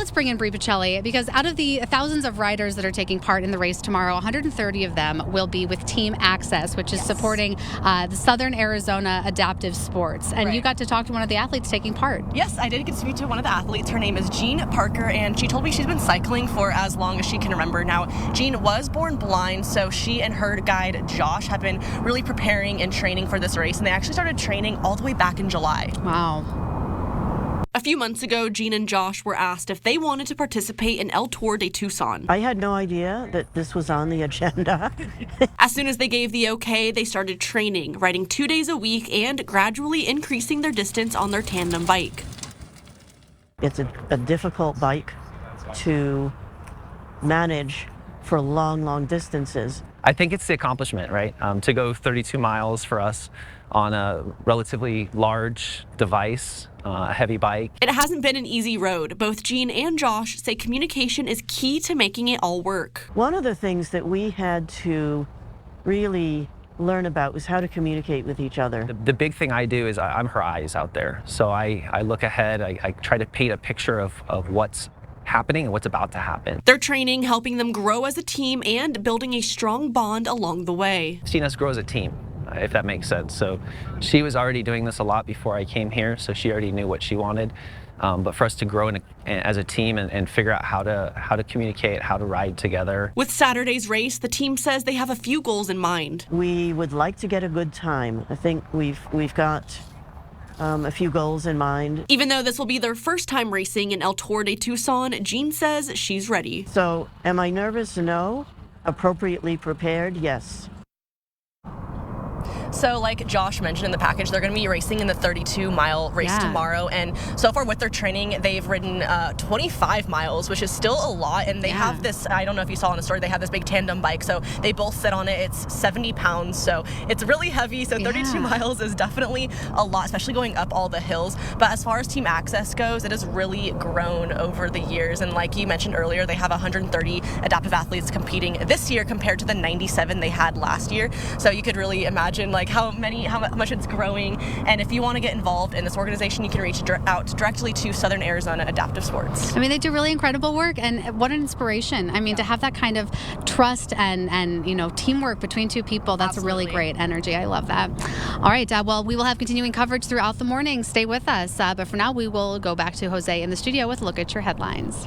let's bring in Bri Pacelli, because out of the thousands of riders that are taking part in the race tomorrow, 130 of them will be with Team Access, which is supporting the Southern Arizona Adaptive Sports. And you got to talk to one of the athletes taking part. Yes, I did get to speak to one of the athletes. Her name is Jean Parker, and she told me she's been cycling for as long as she can remember. Now, Jean was born blind, so she and her guide, Josh, have been really preparing and training for this race, and they actually started training all the way back in July. Wow. A few months ago, Jean and Josh were asked if they wanted to participate in El Tour de Tucson. I had no idea that this was on the agenda. As soon as they gave the okay, they started training, riding 2 days a week and gradually increasing their distance on their tandem bike. It's a difficult bike to manage for long, long distances. I think it's the accomplishment, right? To go 32 miles for us on a relatively large device, a heavy bike. It hasn't been an easy road. Both Jean and Josh say communication is key to making it all work. One of the things that we had to really learn about was how to communicate with each other. The big thing I do is I'm her eyes out there. So I look ahead, I try to paint a picture of what's happening and what's about to happen. Their training helping them grow as a team and building a strong bond along the way. Seeing us grow as a team, if that makes sense. So she was already doing this a lot before I came here, so she already knew what she wanted. But for us to grow as a team and figure out how to communicate, how to ride together. With Saturday's race, the team says they have a few goals in mind. We would like to get a good time. I think we've got a few goals in mind. Even though this will be their first time racing in El Tour de Tucson, Jean says she's ready. So, am I nervous? No. Appropriately prepared? Yes. So like Josh mentioned in the package, they're going to be racing in the 32-mile race tomorrow. And so far with their training, they've ridden 25 miles, which is still a lot. And they have this, I don't know if you saw in the story, they have this big tandem bike. So they both sit on it. It's 70 pounds. So it's really heavy. So 32 miles is definitely a lot, especially going up all the hills. But as far as Team Access goes, it has really grown over the years. And like you mentioned earlier, they have 130 adaptive athletes competing this year compared to the 97 they had last year. So you could really imagine like how much it's growing. And if you want to get involved in this organization, you can reach out directly to Southern Arizona Adaptive Sports. I mean, they do really incredible work, and what an inspiration. I mean, to have that kind of trust and teamwork between two people, that's a really great energy. I love that. All right, well, we will have continuing coverage throughout the morning. Stay with us. But for now, we will go back to Jose in the studio with Look at Your Headlines.